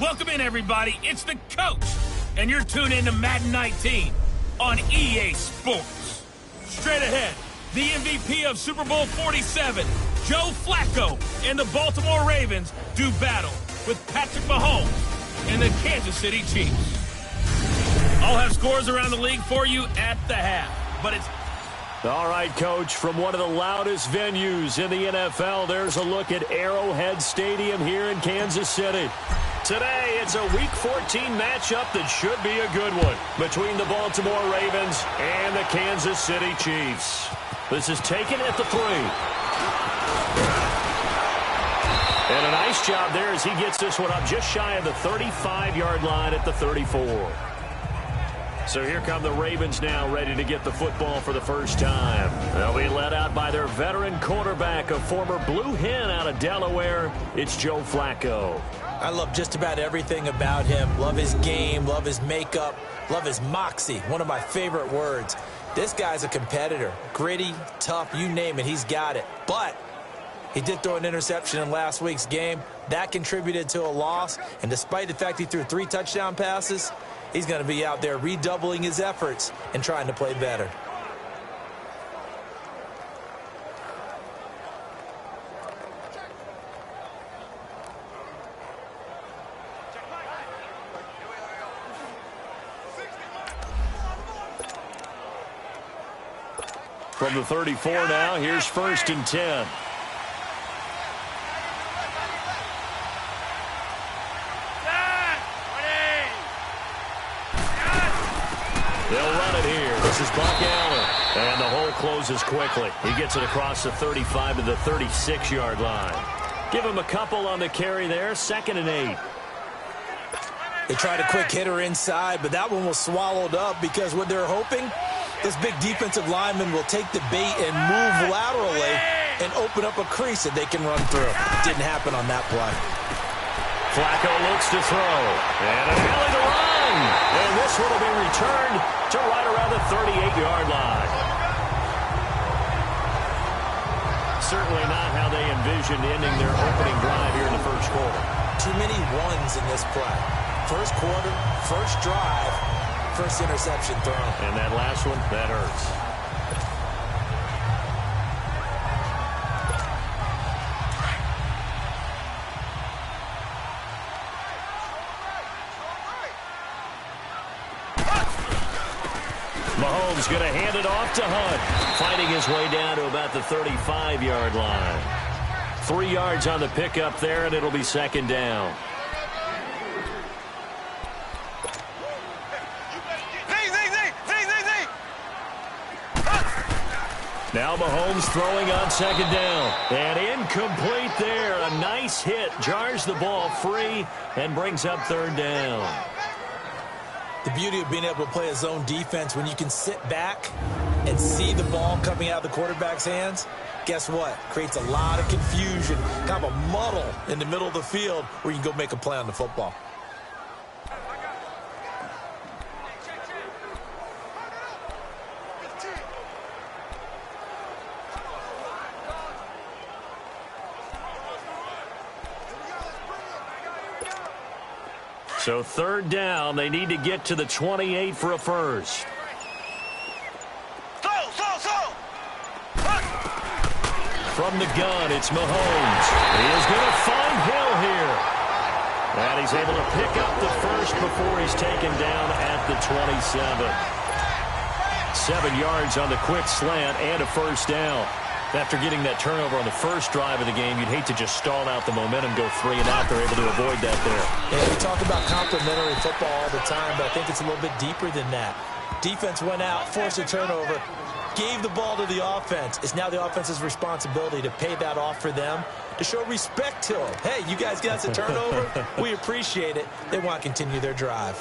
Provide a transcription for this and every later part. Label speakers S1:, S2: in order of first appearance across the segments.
S1: Welcome in, everybody. It's the coach, and you're tuned in to Madden 19 on EA Sports. Straight ahead, the MVP of Super Bowl 47, Joe Flacco, and the Baltimore Ravens do battle with Patrick Mahomes and the Kansas City Chiefs. I'll have scores around the league for you at the half, but it's...
S2: All right, Coach, from one of the loudest venues in the NFL, there's a look at Arrowhead Stadium here in Kansas City. Today, it's a Week 14 matchup that should be a good one between the Baltimore Ravens and the Kansas City Chiefs. This is taken at the 3. And a nice job there as he gets this one up just shy of the 35-yard line at the 34. So here come the Ravens now, ready to get the football for the first time. They'll be led out by their veteran quarterback, a former Blue Hen out of Delaware. It's Joe Flacco.
S3: I love just about everything about him. Love his game, love his makeup, love his moxie, one of my favorite words. This guy's a competitor. Gritty, tough, you name it, he's got it. But he did throw an interception in last week's game. That contributed to a loss. And despite the fact he threw 3 touchdown passes, he's going to be out there redoubling his efforts and trying to play better.
S2: From the 34 now, here's 1st and 10. They'll run it here. This is Buck Allen. And the hole closes quickly. He gets it across the 35 to the 36-yard line. Give him a couple on the carry there. 2nd and 8.
S3: They tried a quick hitter inside, but that one was swallowed up because what they're hoping, this big defensive lineman will take the bait and move laterally and open up a crease that they can run through. Didn't happen on that play.
S2: Flacco looks to throw. And an alley to run. And this one will be returned to right around the 38-yard line. Certainly not how they envisioned ending their opening drive here in the first quarter.
S3: Too many ones in this play. First quarter, first drive, first interception thrown.
S2: And that last one, that hurts. Mahomes going to hand it off to Hunt. Fighting his way down to about the 35-yard line. 3 yards on the pickup there, and it'll be 2nd down. Now Mahomes throwing on 2nd down. And incomplete there. A nice hit. Jars the ball free and brings up 3rd down.
S3: The beauty of being able to play a zone defense when you can sit back and see the ball coming out of the quarterback's hands, guess what? Creates a lot of confusion, kind of a muddle in the middle of the field where you can go make a play on the football.
S2: So 3rd down, they need to get to the 28 for a first. From the gun, it's Mahomes. He is going to find Hill here. And he's able to pick up the first before he's taken down at the 27. 7 yards on the quick slant and a first down. After getting that turnover on the first drive of the game, you'd hate to just stall out the momentum, go 3 and out. They're able to avoid that there.
S3: Yeah, we talk about complementary football all the time, but I think it's a little bit deeper than that. Defense went out, forced a turnover, gave the ball to the offense. It's now the offense's responsibility to pay that off for them, to show respect to them. Hey, you guys got us a turnover. We appreciate it. They want to continue their drive.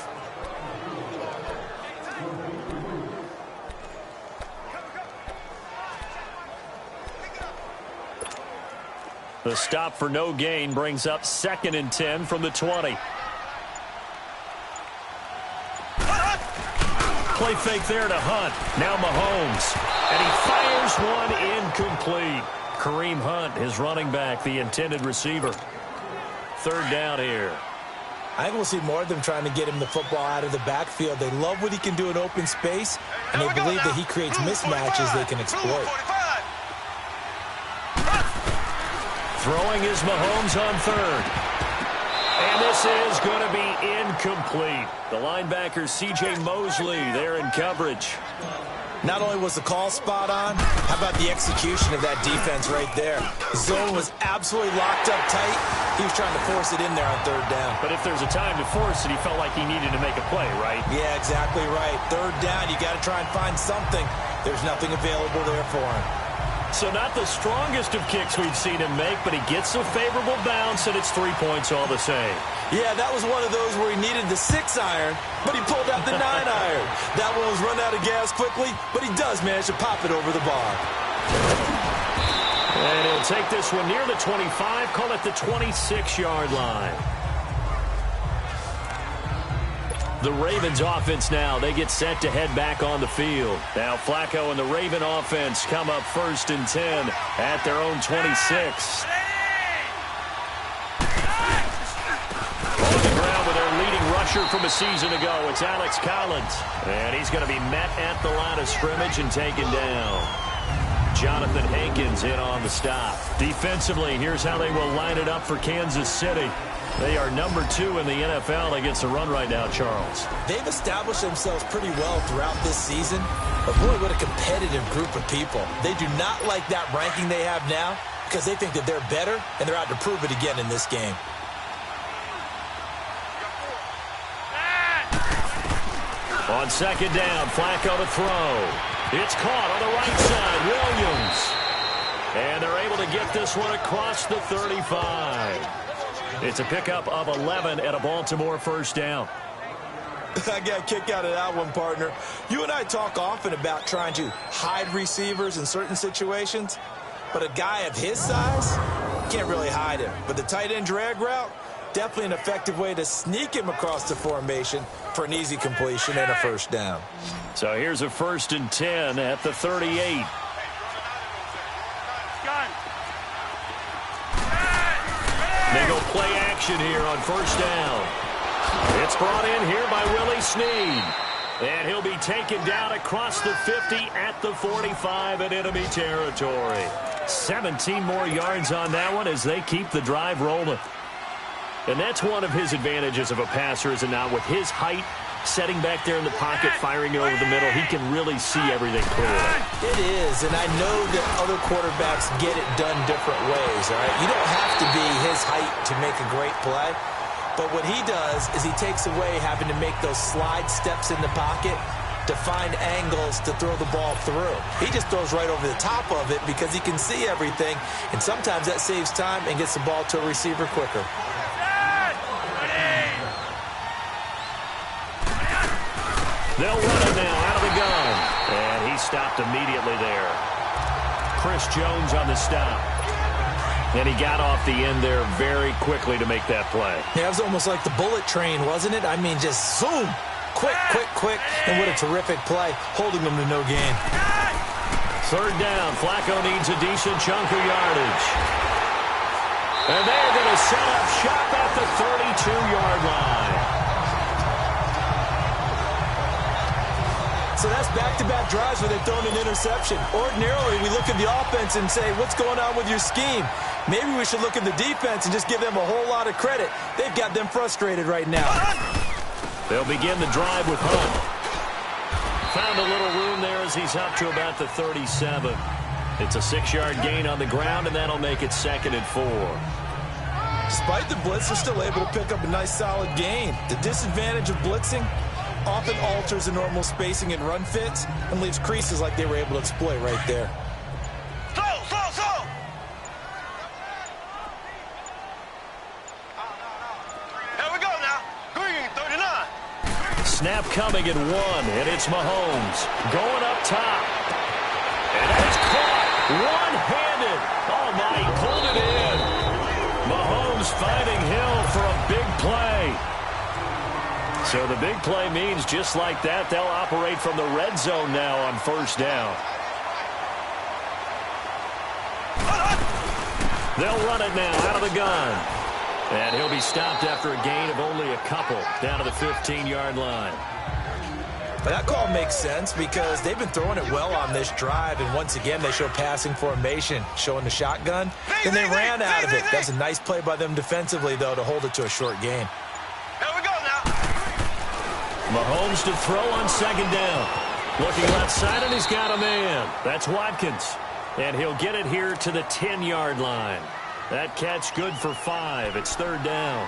S2: The stop for no gain brings up 2nd and 10 from the 20. Play fake there to Hunt. Now Mahomes. And he fires one incomplete. Kareem Hunt, his running back, the intended receiver. 3rd down here.
S3: I think we'll see more of them trying to get him the football out of the backfield. They love what he can do in open space, and they believe that he creates mismatches they can exploit.
S2: Throwing is Mahomes on 3rd. And this is going to be incomplete. The linebacker, C.J. Mosley, there in coverage.
S3: Not only was the call spot on, how about the execution of that defense right there? The zone was absolutely locked up tight. He was trying to force it in there on 3rd down.
S2: But if there's a time to force it, he felt like he needed to make a play, right?
S3: Yeah, exactly right. 3rd down, you got to try and find something. There's nothing available there for him.
S2: So not the strongest of kicks we've seen him make, but he gets a favorable bounce, and it's 3 points all the same.
S3: Yeah, that was one of those where he needed the 6-iron, but he pulled out the 9-iron. That one was run out of gas quickly, but he does manage to pop it over the bar.
S2: And he'll take this one near the 25, call it the 26-yard line. The Ravens offense now, they get set to head back on the field. Now Flacco and the Raven offense come up 1st and 10 at their own 26. On the ground with their leading rusher from a season ago, it's Alex Collins. And he's going to be met at the line of scrimmage and taken down. Jonathan Hankins in on the stop. Defensively, here's how they will line it up for Kansas City. They are number 2 in the NFL against the run right now, Charles.
S3: They've established themselves pretty well throughout this season, but boy, what a competitive group of people. They do not like that ranking they have now because they think that they're better, and they're out to prove it again in this game.
S2: On 2nd down, Flacco to throw. It's caught on the right side, Williams. And they're able to get this one across the 35. It's a pickup of 11 and a Baltimore 1st down.
S3: I got a kick out of that one, partner. You and I talk often about trying to hide receivers in certain situations, but a guy of his size, can't really hide him. But the tight end drag route, definitely an effective way to sneak him across the formation for an easy completion and a 1st down.
S2: So here's a 1st and 10 at the 38. They go play action here on 1st down. It's brought in here by Willie Snead. And he'll be taken down across the 50 at the 45 in enemy territory. 17 more yards on that one as they keep the drive rolling. And that's one of his advantages of a passer, is it not? With his height, setting back there in the pocket, firing it over the middle, he can really see everything clearly.
S3: It is, and I know that other quarterbacks get it done different ways, all right? You don't have to be his height to make a great play, but what he does is he takes away having to make those slide steps in the pocket to find angles to throw the ball through. He just throws right over the top of it because he can see everything, and sometimes that saves time and gets the ball to a receiver quicker.
S2: They'll run it now out of the gun. And he stopped immediately there. Chris Jones on the stop. And he got off the end there very quickly to make that play.
S3: Yeah, it was almost like the bullet train, wasn't it? I mean, just zoom. Quick, quick, quick. And what a terrific play, holding them to no gain.
S2: 3rd down. Flacco needs a decent chunk of yardage. And they're going to set up shop at the 32-yard line.
S3: So that's back-to-back drives where they've thrown an interception. Ordinarily, we look at the offense and say, what's going on with your scheme? Maybe we should look at the defense and just give them a whole lot of credit. They've got them frustrated right now.
S2: They'll begin the drive with Hunt. Found a little room there as he's up to about the 37. It's a 6-yard gain on the ground, and that'll make it 2nd and 4.
S3: Despite the blitz, they're still able to pick up a nice, solid gain. The disadvantage of blitzing often alters the normal spacing and run fits and leaves creases like they were able to exploit right there.
S4: Slow! Here we go now. Green, 39.
S2: Snap coming at 1, and it's Mahomes going up top. And that's caught one-handed. Oh, my, he pulled it in. Mahomes finding Hill for a big play. So the big play means just like that, they'll operate from the red zone now on first down. They'll run it now out of the gun. And he'll be stopped after a gain of only a couple down to the 15-yard line.
S3: That call makes sense because they've been throwing it well on this drive, and once again they show passing formation, showing the shotgun. Then they ran out of it. That's a nice play by them defensively, though, to hold it to a short gain.
S4: Here we go now.
S2: Mahomes to throw on second down. Looking left side, and he's got a man. That's Watkins. And he'll get it here to the 10-yard line. That catch good for 5. It's third down.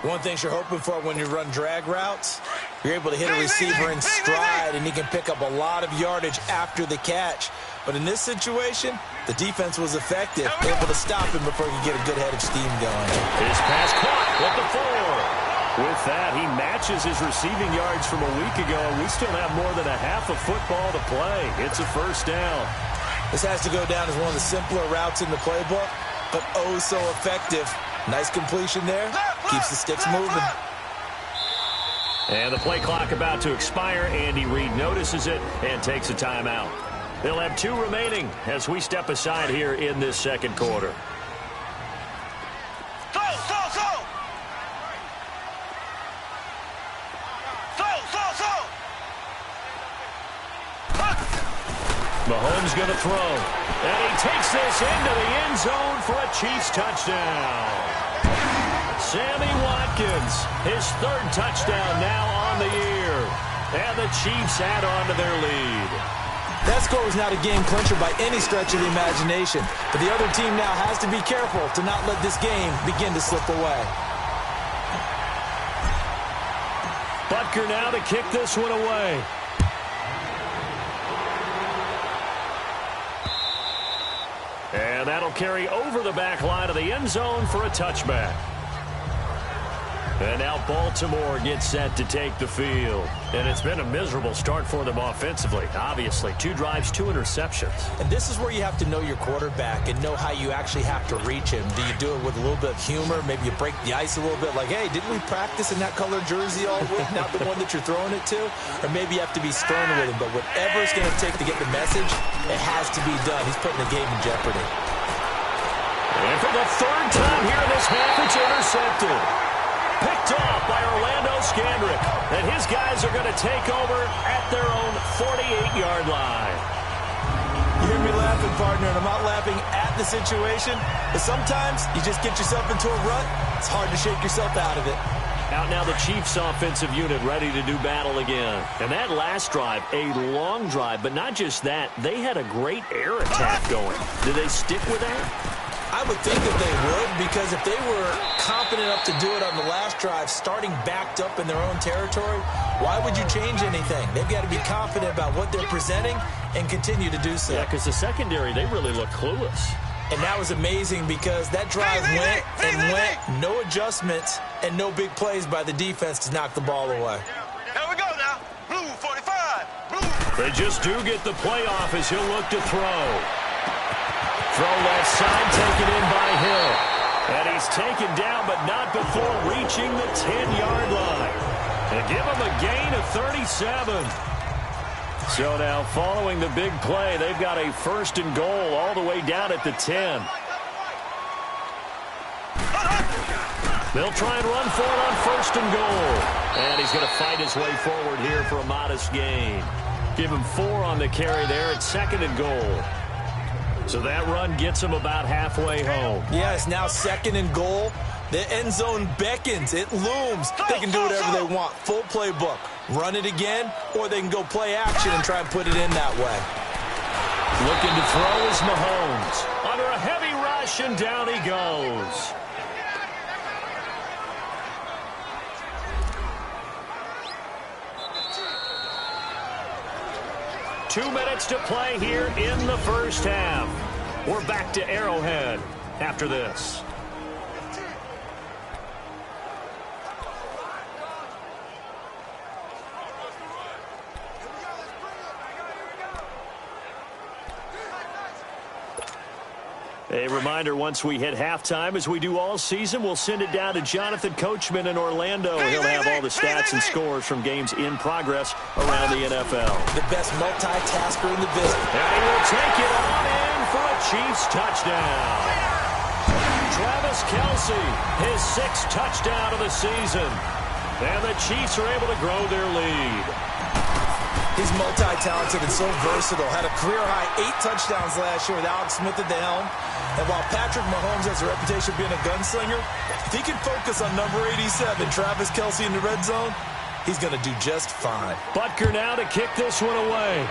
S3: One thing you're hoping for when you run drag routes, you're able to hit a receiver in stride, and he can pick up a lot of yardage after the catch. But in this situation, the defense was effective, able to stop him before he could get a good head of steam going.
S2: His pass caught with the 4. With that, he matches his receiving yards from a week ago, and we still have more than a half of football to play. It's a first down.
S3: This has to go down as one of the simpler routes in the playbook, but oh so effective. Nice completion there. Keeps the sticks moving.
S2: And the play clock about to expire. Andy Reid notices it and takes a timeout. They'll have 2 remaining as we step aside here in this second quarter. Mahomes going to throw. And he takes this into the end zone for a Chiefs touchdown. Sammy Watkins, his 3rd touchdown now on the year. And the Chiefs add on to their lead.
S3: That score was not a game clincher by any stretch of the imagination. But the other team now has to be careful to not let this game begin to slip away.
S2: Butker now to kick this one away. And that'll carry over the back line of the end zone for a touchback. And now Baltimore gets set to take the field. And it's been a miserable start for them offensively. Obviously, 2 drives, 2 interceptions.
S3: And this is where you have to know your quarterback and know how you actually have to reach him. Do you do it with a little bit of humor? Maybe you break the ice a little bit like, hey, didn't we practice in that color jersey all week? Not the one that you're throwing it to? Or maybe you have to be stern with him. But whatever it's going to take to get the message, it has to be done. He's putting the game in jeopardy.
S2: And for the 3rd time here in this half, it's intercepted. Picked off by Orlando Scandrick. And his guys are going to take over at their own 48-yard line.
S3: You hear me laughing, partner, and I'm not laughing at the situation. But sometimes you just get yourself into a rut. It's hard to shake yourself out of it.
S2: Out now the Chiefs offensive unit ready to do battle again. And that last drive, a long drive, but not just that. They had a great air attack going. Did they stick with that?
S3: I would think that they would, because if they were confident enough to do it on the last drive, starting backed up in their own territory, why would you change anything? They've got to be confident about what they're presenting and continue to do so.
S2: Yeah, because the secondary, they really look clueless.
S3: And that was amazing because that drive went and went, no adjustments and no big plays by the defense to knock the ball away.
S4: Here we go now. Blue 45. Blue.
S2: They just do get the playoff as he'll look to throw. Throw left side, taken in by Hill. And he's taken down, but not before reaching the 10-yard line. And give him a gain of 37. So now, following the big play, they've got a 1st and goal all the way down at the 10. They'll try and run for it on 1st and goal. And he's going to fight his way forward here for a modest gain. Give him 4 on the carry there at 2nd and goal. So that run gets him about halfway home.
S3: Yeah, it's now 2nd and goal. The end zone beckons. It looms. They can do whatever they want. Full playbook. Run it again, or they can go play action and try and put it in that way.
S2: Looking to throw is Mahomes. Under a heavy rush, and down he goes. Two minutes to play here in the first half. We're back to Arrowhead after this. A reminder, once we hit halftime, as we do all season, we'll send it down to Jonathan Coachman in Orlando. He'll have all the stats and scores from games in progress around the NFL.
S3: The best multitasker in the business.
S2: And he will take it on in for a Chiefs touchdown. Travis Kelce, his 6th touchdown of the season. And the Chiefs are able to grow their lead.
S3: He's multi-talented and so versatile. Had a career-high 8 touchdowns last year with Alex Smith at the helm. And while Patrick Mahomes has a reputation of being a gunslinger, if he can focus on number 87, Travis Kelce in the red zone, he's going to do just fine.
S2: Butker now to kick this one away.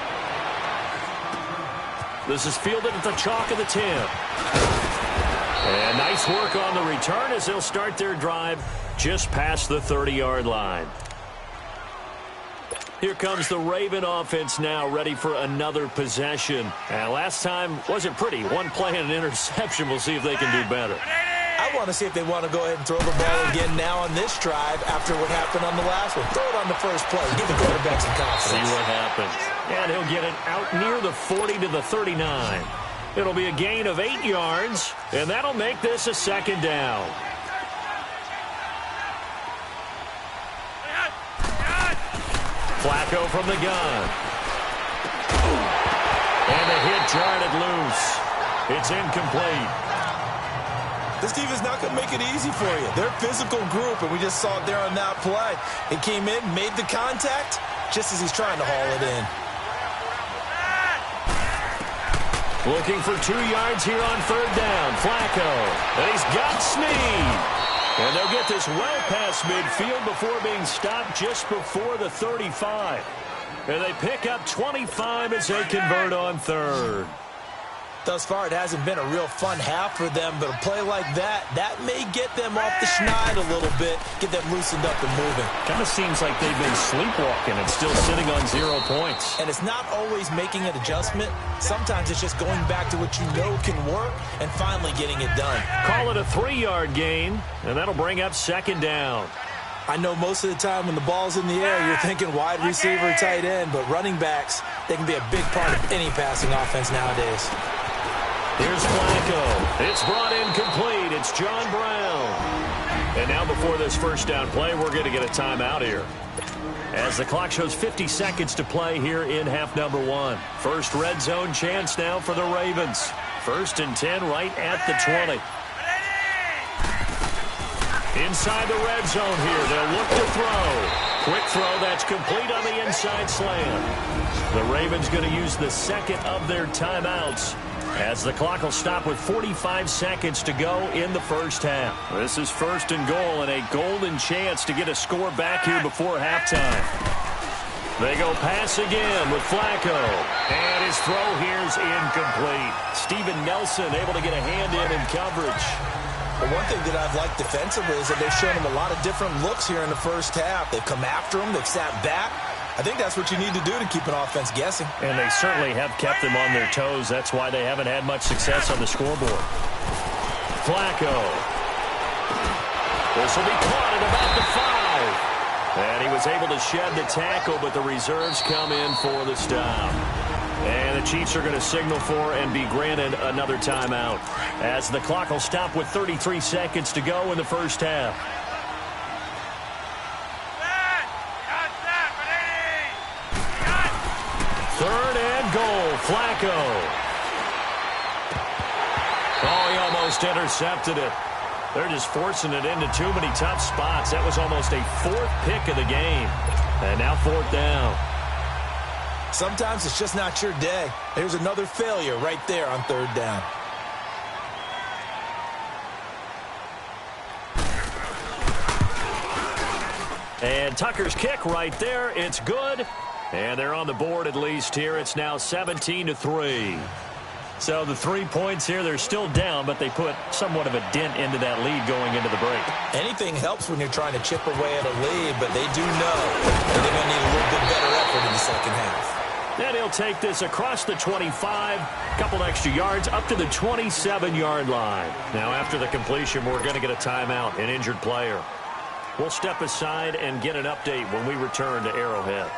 S2: This is fielded at the chalk of the 10. And nice work on the return as they'll start their drive just past the 30-yard line. Here comes the Raven offense now, ready for another possession. And last time wasn't pretty. One play and an interception. We'll see if they can do better.
S3: I want to see if they want to go ahead and throw the ball again now on this drive after what happened on the last one. Throw it on the first play. Give the quarterback some confidence.
S2: See what happens. And he'll get it out near the 40 to the 39. It'll be a gain of 8 yards, and that'll make this a 2nd down. Flacco from the gun. And the hit jarred it loose. It's incomplete.
S3: This defense is not going to make it easy for you. They're a physical group, and we just saw it there on that play. It came in, made the contact, just as he's trying to haul it in.
S2: Looking for 2 yards here on 3rd down. Flacco. And he's got Snead. And they'll get this well past midfield before being stopped just before the 35. And they pick up 25 as they convert on 3rd.
S3: Thus far, it hasn't been a real fun half for them, but a play like that may get them off the schneid a little bit, get them loosened up and moving.
S2: Kind of seems like they've been sleepwalking and still sitting on 0 points.
S3: And it's not always making an adjustment. Sometimes it's just going back to what you know can work and finally getting it done.
S2: Call it a 3-yard gain, and that'll bring up 2nd down.
S3: I know most of the time when the ball's in the air, you're thinking wide receiver, tight end, but running backs, they can be a big part of any passing offense nowadays.
S2: Here's Flacco. It's brought in complete. It's John Brown. And now before this 1st down play, we're going to get a timeout here. As the clock shows 50 seconds to play here in half number 1. First red zone chance now for the Ravens. 1st and 10 right at the 20. Inside the red zone here. They'll look to throw. Quick throw. That's complete on the inside slant. The Ravens going to use the 2nd of their timeouts, as the clock will stop with 45 seconds to go in the 1st half. This is 1st and goal and a golden chance to get a score back here before halftime. They go pass again with Flacco. And his throw here's incomplete. Steven Nelson able to get a hand in coverage.
S3: But one thing that I've liked defensively is that they've shown him a lot of different looks here in the 1st half. They've come after him. They've sat back. I think that's what you need to do to keep an offense guessing.
S2: And they certainly have kept them on their toes. That's why they haven't had much success on the scoreboard. Flacco. This will be caught at about the 5. And he was able to shed the tackle, but the reserves come in for the stop. And the Chiefs are going to signal for and be granted another timeout, as the clock will stop with 33 seconds to go in the 1st half. Third and goal, Flacco. Oh, he almost intercepted it. They're just forcing it into too many tough spots. That was almost a 4th pick of the game. And now 4th down.
S3: Sometimes it's just not your day. There's another failure right there on 3rd down.
S2: And Tucker's kick right there. It's good. And they're on the board at least here. It's now 17-3. So the 3 points here, they're still down, but they put somewhat of a dent into that lead going into the break.
S3: Anything helps when you're trying to chip away at a lead, but they do know that they're going to need a little bit better effort in the 2nd half.
S2: Then he'll take this across the 25, a couple extra yards, up to the 27-yard line. Now after the completion, we're going to get a timeout, an injured player. We'll step aside and get an update when we return to Arrowhead.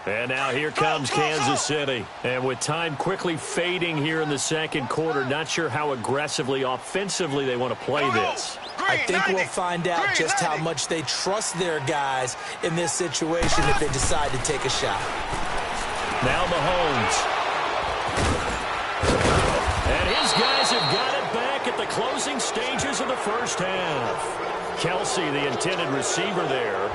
S2: And now here comes Kansas City. And with time quickly fading here in the second quarter, not sure how aggressively, offensively they want to play this.
S3: I think we'll find out just how much they trust their guys in this situation if they decide to take a shot.
S2: Now Mahomes. And his guys have got it back at the closing stages of the first half. Kelsey, the intended receiver there.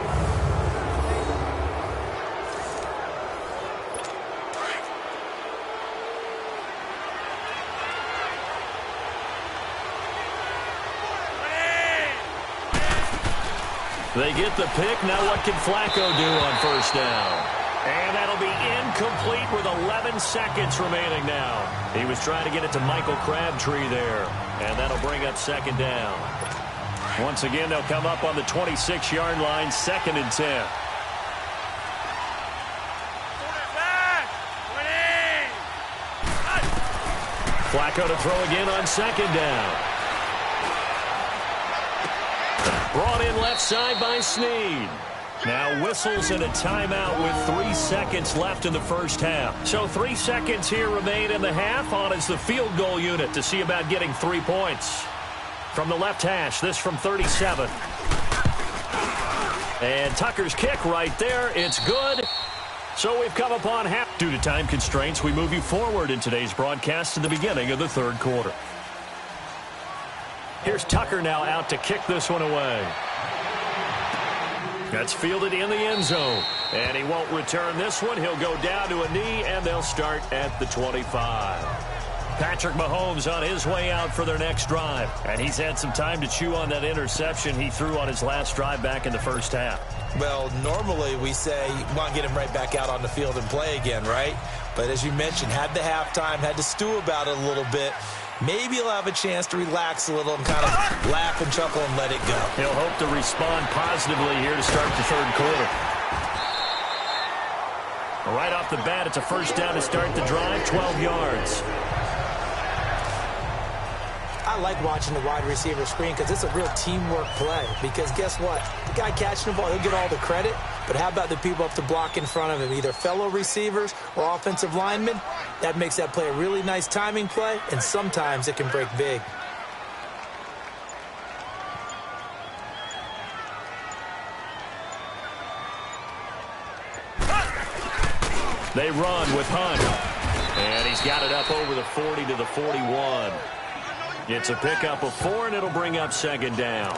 S2: They get the pick. Now what can Flacco do on first down? And that'll be incomplete with 11 seconds remaining now. He was trying to get it to Michael Crabtree there. And that'll bring up second down. Once again, they'll come up on the 26-yard line, 2nd and 10. Flacco to throw again on second down. Brought in left side by Snead. Now whistles and a timeout with 3 seconds left in the first half. So 3 seconds here remain in the half. On is the field goal unit to see about getting 3 points. From the left hash, this from 37. And Tucker's kick right there. It's good. So we've come upon half. Due to time constraints, we move you forward in today's broadcast to the beginning of the third quarter. Here's Tucker now out to kick this one away. That's fielded in the end zone. And he won't return this one. He'll go down to a knee, and they'll start at the 25. Patrick Mahomes on his way out for their next drive. And he's had some time to chew on that interception he threw on his last drive back in the first half.
S3: Well, normally we say you want to get him right back out on the field and play again, right? But as you mentioned, had the halftime, had to stew about it a little bit. Maybe he'll have a chance to relax a little and kind of laugh and chuckle and let it go.
S2: He'll hope to respond positively here to start the third quarter. Right off the bat, it's a first down to start the drive, 12 yards.
S3: I like watching the wide receiver screen because it's a real teamwork play. Because guess what? The guy catching the ball, he'll get all the credit. But how about the people up the block in front of him, either fellow receivers or offensive linemen? That makes that play a really nice timing play, and sometimes it can break big.
S2: They run with Hunt. And he's got it up over the 40 to the 41. It's a pickup of 4, and it'll bring up second down.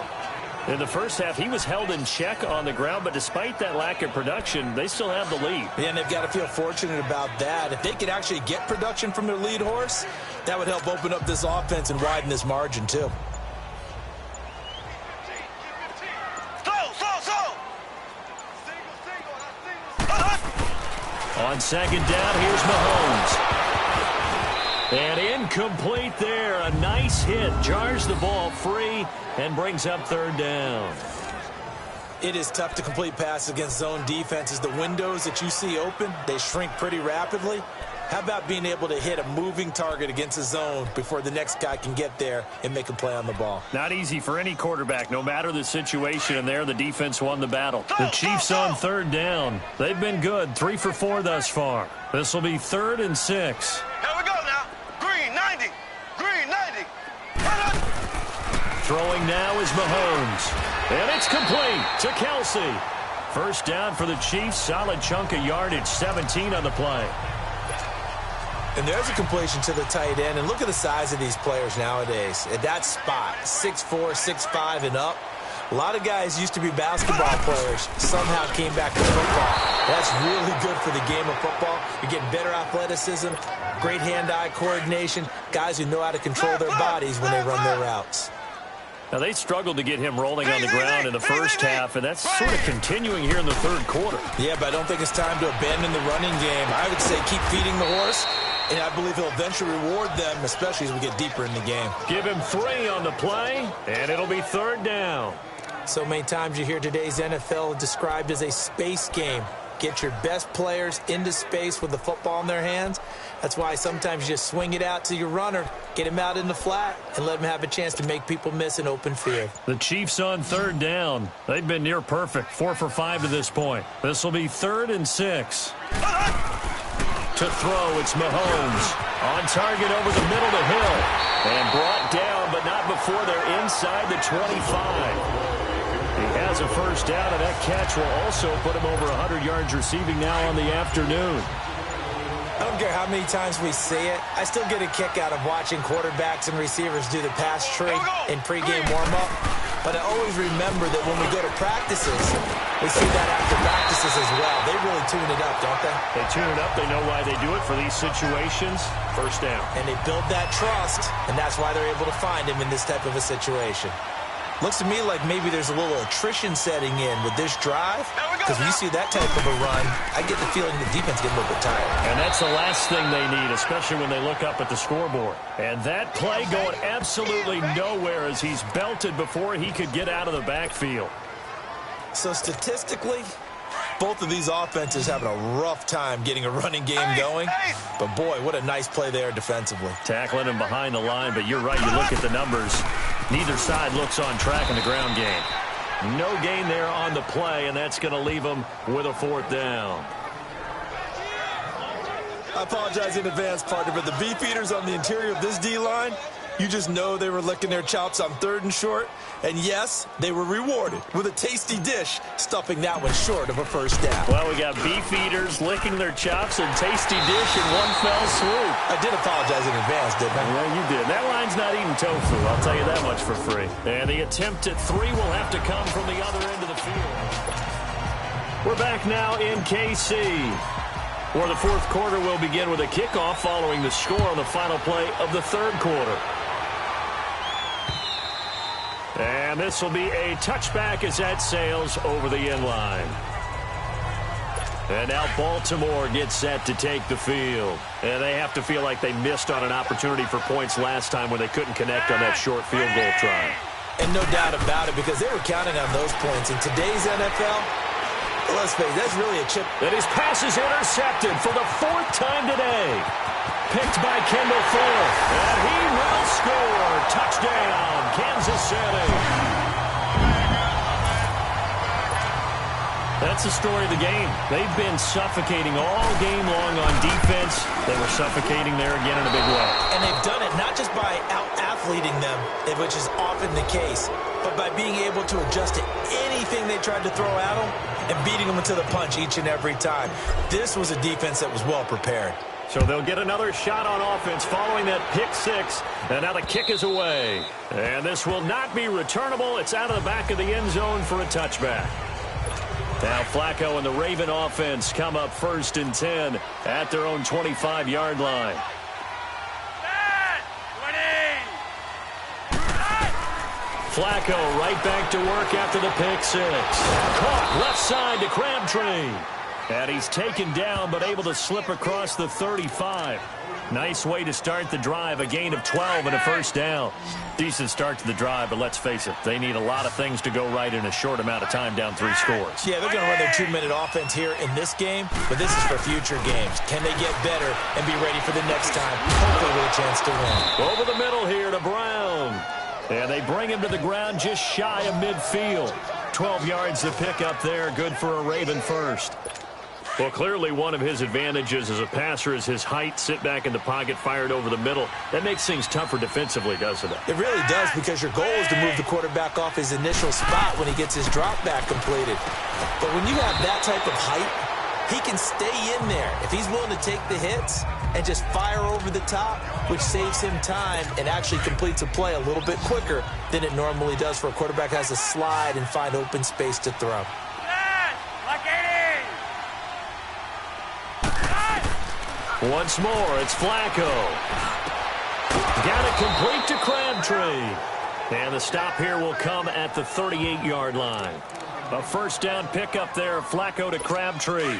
S2: In the first half, he was held in check on the ground, but despite that lack of production, they still have the lead.
S3: Yeah, and they've got to feel fortunate about that. If they could actually get production from their lead horse, that would help open up this offense and widen this margin, too.
S2: On second down, here's Mahomes. And incomplete there. A nice hit. Jars the ball free and brings up third down.
S3: It is tough to complete passes against zone defenses. The windows that you see open, they shrink pretty rapidly. How about being able to hit a moving target against a zone before the next guy can get there and make a play on the ball?
S2: Not easy for any quarterback, no matter the situation, and there the defense won the battle. The Chiefs on third down. They've been good, 3 for 4 thus far. This will be 3rd and 6.
S4: Here we go now. Green 90. Green 90.
S2: Throwing now is Mahomes. And it's complete to Kelsey. First down for the Chiefs. Solid chunk of yardage, 17 on the play.
S3: And there's a completion to the tight end. And look at the size of these players nowadays. At that spot, 6'4", 6'5", and up. A lot of guys used to be basketball players, somehow came back to football. That's really good for the game of football. You're getting better athleticism, great hand-eye coordination, guys who know how to control their bodies when they run their routes.
S2: Now, they struggled to get him rolling on the ground in the first half, and that's sort of continuing here in the third quarter.
S3: Yeah, but I don't think it's time to abandon the running game. I would say keep feeding the horse, and I believe he'll eventually reward them, especially as we get deeper in the game.
S2: Give him 3 on the play, and it'll be third down.
S3: So many times you hear today's NFL described as a space game. Get your best players into space with the football in their hands, That's why sometimes you just swing it out to your runner, get him out in the flat, and let him have a chance to make people miss an open field.
S2: The Chiefs on third down. They've been near perfect, 4 for 5 to this point. This will be 3rd and 6. To throw, it's Mahomes. On target over the middle to Hill. And brought down, but not before they're inside the 25. He has a first down, and that catch will also put him over 100 yards receiving now on the afternoon.
S3: I don't care how many times we see it. I still get a kick out of watching quarterbacks and receivers do the pass tree in pregame warm-up. But I always remember that when we go to practices, we see that after practices as well. They really tune it up, don't they?
S2: They tune it up. They know why they do it for these situations. First down.
S3: And they build that trust, and that's why they're able to find him in this type of a situation. Looks to me like maybe there's a little attrition setting in with this drive. Because when you see that type of a run, I get the feeling the defense gets a little bit tired.
S2: And that's the last thing they need, especially when they look up at the scoreboard. And that play going absolutely nowhere as he's belted before he could get out of the backfield.
S3: So statistically, both of these offenses having a rough time getting a running game going. But, boy, what a nice play there defensively.
S2: Tackling him behind the line, but you're right. You look at the numbers. Neither side looks on track in the ground game. No gain there on the play, and that's going to leave them with a 4th down.
S3: I apologize in advance, partner, but the beefeaters on the interior of this D-line, you just know they were licking their chops on 3rd and short. And, yes, they were rewarded with a tasty dish, stuffing that one short of a first down.
S2: Well, we got beef eaters licking their chops and tasty dish in one fell swoop.
S3: I did apologize in advance, didn't I?
S2: Yeah, you did. That line's not eating tofu, I'll tell you that much for free. And the attempt at 3 will have to come from the other end of the field. We're back now in KC, where the 4th quarter will begin with a kickoff following the score on the final play of the 3rd quarter. And this will be a touchback as that sails over the end line. And now Baltimore gets set to take the field. And they have to feel like they missed on an opportunity for points last time when they couldn't connect on that short field goal try.
S3: And no doubt about it, because they were counting on those points. In today's NFL, let's face it, that's really a chip.
S2: And his pass is intercepted for the 4th time today. Picked by Kendall Fuller. And he will score. Touchdown, Kansas City. That's the story of the game. They've been suffocating all game long on defense. They were suffocating there again in a big way.
S3: And they've done it not just by out-athleting them, which is often the case, but by being able to adjust to anything they tried to throw at them and beating them into the punch each and every time. This was a defense that was well prepared.
S2: So they'll get another shot on offense following that pick 6. And now the kick is away. And this will not be returnable. It's out of the back of the end zone for a touchback. Now Flacco and the Raven offense come up 1st and 10 at their own 25-yard line. Flacco right back to work after the pick 6. Caught left side to Crabtree. And he's taken down but able to slip across the 35. Nice way to start the drive, a gain of 12 and a first down. Decent start to the drive, but let's face it, they need a lot of things to go right in a short amount of time down 3 scores.
S3: Yeah, they're going to run their 2-minute offense here in this game, but this is for future games. Can they get better and be ready for the next time, hopefully with a chance to win?
S2: Over the middle here to Brown. And they bring him to the ground just shy of midfield. 12 yards to pick up there, good for a Raven first. Well, clearly one of his advantages as a passer is his height. Sit back in the pocket, fired over the middle. That makes things tougher defensively, doesn't it?
S3: It really does, because your goal is to move the quarterback off his initial spot when he gets his drop back completed. But when you have that type of height, he can stay in there if he's willing to take the hits and just fire over the top, which saves him time and actually completes a play a little bit quicker than it normally does for a quarterback who has to slide and find open space to throw.
S2: Once more, it's Flacco. Got it complete to Crabtree. And the stop here will come at the 38-yard line. A first down pickup there, Flacco to Crabtree.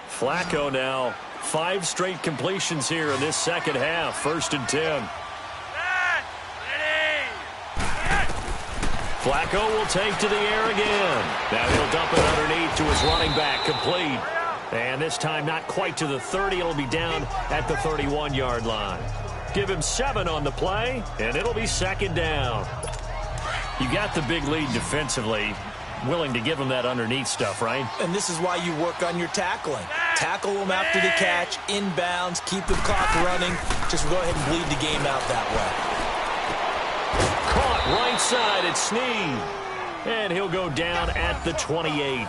S2: Flacco now, 5 straight completions here in this second half, 1st and 10. Flacco will take to the air again. Now he'll dump it underneath to his running back, complete. And this time not quite to the 30. It'll be down at the 31-yard line. Give him 7 on the play, and it'll be second down. You got the big lead defensively. Willing to give him that underneath stuff, right?
S3: And this is why you work on your tackling. Tackle them after the catch, inbounds, keep the clock running. Just go ahead and bleed the game out that way.
S2: Caught right side at Snead. And he'll go down at the 28.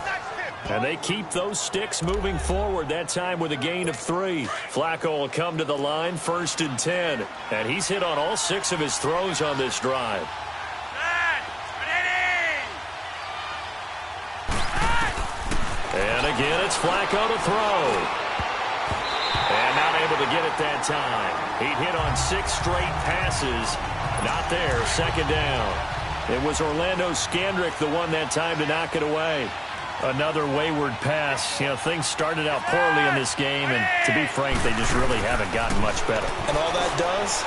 S2: And they keep those sticks moving forward, that time with a gain of 3. Flacco will come to the line, 1st and 10. And he's hit on all 6 of his throws on this drive. And again, it's Flacco to throw. And not able to get it that time. He'd hit on 6 straight passes. Not there, second down. It was Orlando Scandrick the one that time to knock it away. Another wayward pass. You know, things started out poorly in this game, and to be frank, they just really haven't gotten much better.
S3: And all that does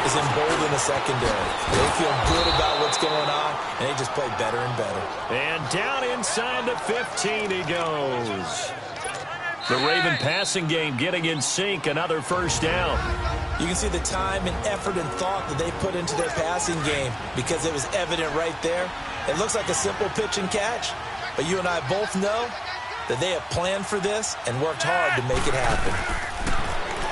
S3: is embolden the secondary. They feel good about what's going on, and they just play better and better.
S2: And down inside the 15 he goes. The Raven passing game getting in sync, another first down.
S3: You can see the time and effort and thought that they put into their passing game because it was evident right there. It looks like a simple pitch and catch, but you and I both know that they have planned for this and worked hard to make it happen.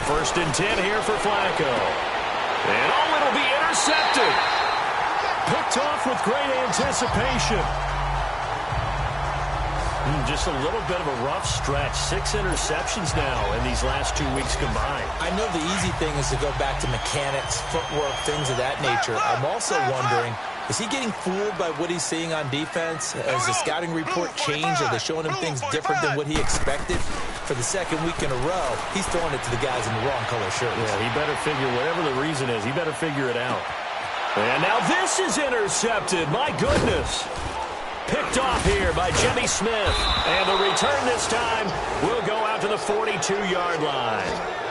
S2: 1st and 10 here for Flacco. And it'll be intercepted. Picked off with great anticipation. Just a little bit of a rough stretch. 6 interceptions now in these last 2 weeks combined.
S3: I know the easy thing is to go back to mechanics, footwork, things of that nature. I'm also wondering, is he getting fooled by what he's seeing on defense? Has the scouting report changed? Are they showing him things different than what he expected? For the 2nd week in a row, he's throwing it to the guys in the wrong color shirts.
S2: Yeah, he better figure, whatever the reason is, he better figure it out. And now this is intercepted. My goodness. Picked off here by Jimmy Smith. And the return this time will go out to the 42-yard line.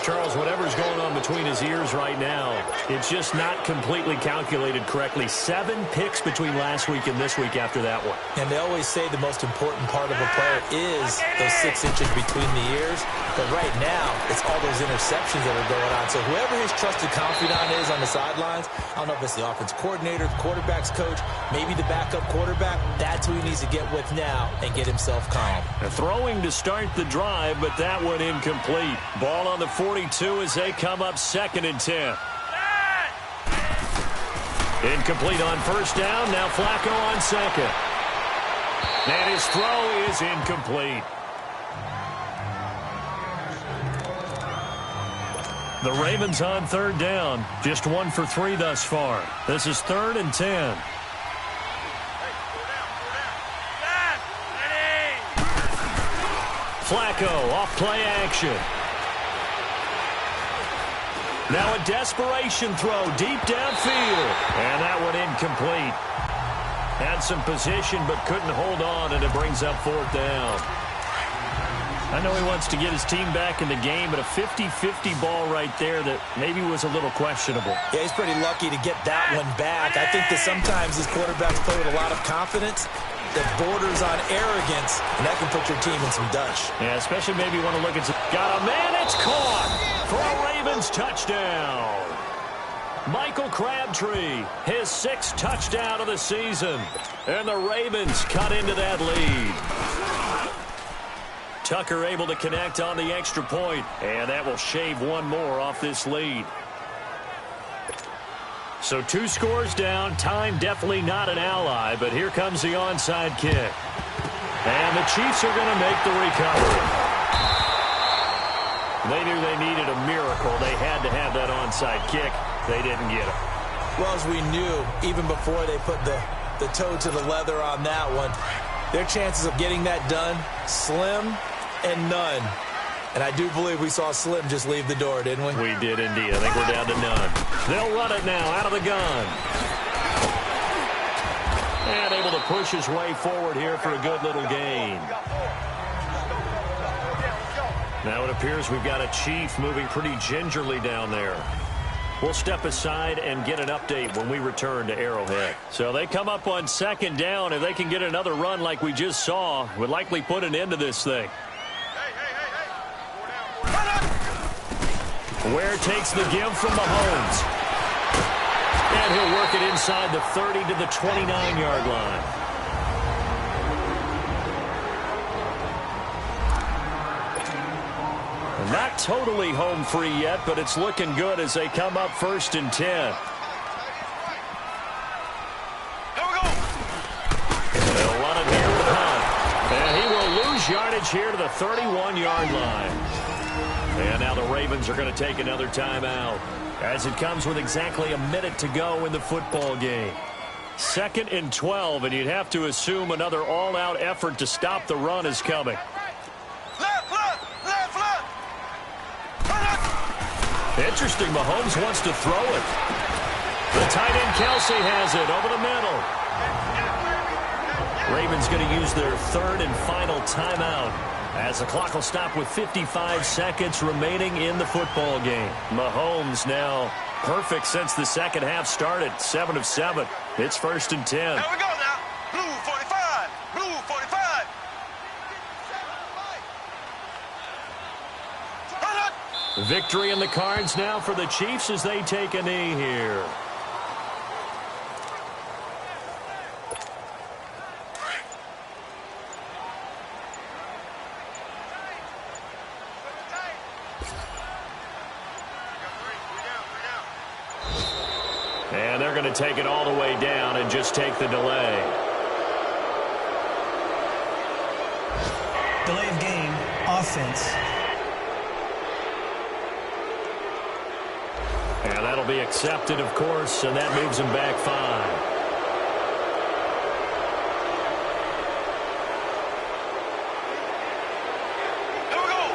S2: Charles, whatever's going on between his ears right now, it's just not completely calculated correctly. 7 picks between last week and this week after that one.
S3: And they always say the most important part of a player is those 6 inches between the ears. But right now, it's all those interceptions that are going on. So whoever his trusted confidant is on the sidelines, I don't know if it's the offense coordinator, the quarterback's coach, maybe the backup quarterback, that's who he needs to get with now and get himself calm.
S2: A throwing to start the drive, but that one incomplete. Ball on the 42 as they come up 2nd and 10. Incomplete on 1st down. Now Flacco on 2nd. And his throw is incomplete. The Ravens on 3rd down. Just 1 for 3 thus far. This is 3rd and 10. Flacco off play action. Now a desperation throw deep downfield. And that one incomplete. Had some position but couldn't hold on, and it brings up 4th down. I know he wants to get his team back in the game, but a 50-50 ball right there that maybe was a little questionable.
S3: Yeah, he's pretty lucky to get that one back. I think that sometimes these quarterbacks play with a lot of confidence that borders on arrogance, and that can put your team in some dutch.
S2: Yeah, especially maybe you want to look at some... Got a man, it's caught for a Ravens touchdown. Michael Crabtree, his 6th touchdown of the season, and the Ravens cut into that lead. Tucker able to connect on the extra point, and that will shave 1 more off this lead. So 2 scores down. Time definitely not an ally, but here comes the onside kick. And the Chiefs are going to make the recovery. They knew they needed a miracle. They had to have that onside kick. They didn't get it.
S3: Well, as we knew, even before they put the toe to the leather on that one, their chances of getting that done, slim and none. And I do believe we saw Slim just leave the door, didn't we?
S2: We did indeed. I think we're down to none. They'll run it now out of the gun. And able to push his way forward here for a good little gain. Now it appears we've got a Chief moving pretty gingerly down there. We'll step aside and get an update when we return to Arrowhead. So they come up on second down. If they can get another run like we just saw, would likely put an end to this thing. Ware takes the give from Mahomes. And he'll work it inside the 30 to the 29-yard line. Not totally home free yet, but it's looking good as they come up 1st and 10. They'll run it near the punt. And he will lose yardage here to the 31-yard line. And now the Ravens are going to take another timeout as it comes with exactly a minute to go in the football game. 2nd and 12, and you'd have to assume another all-out effort to stop the run is coming. Interesting, Mahomes wants to throw it. The tight end Kelsey has it over the middle. Ravens going to use their 3rd and final timeout as the clock will stop with 55 seconds remaining in the football game. Mahomes now perfect since the second half started. 7 of 7. It's 1st and 10.
S4: Here we go now. Blue 45. Blue 45.
S2: Victory in the cards now for the Chiefs as they take a knee here. And they're going to take it all the way down and just take the delay.
S5: Delay of game, offense.
S2: And that'll be accepted, of course, and that moves him back 5.
S4: Here we go.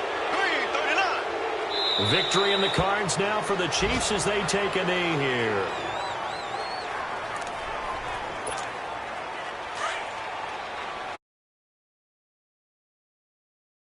S4: 3:39.
S2: Victory in the cards now for the Chiefs as they take a knee here.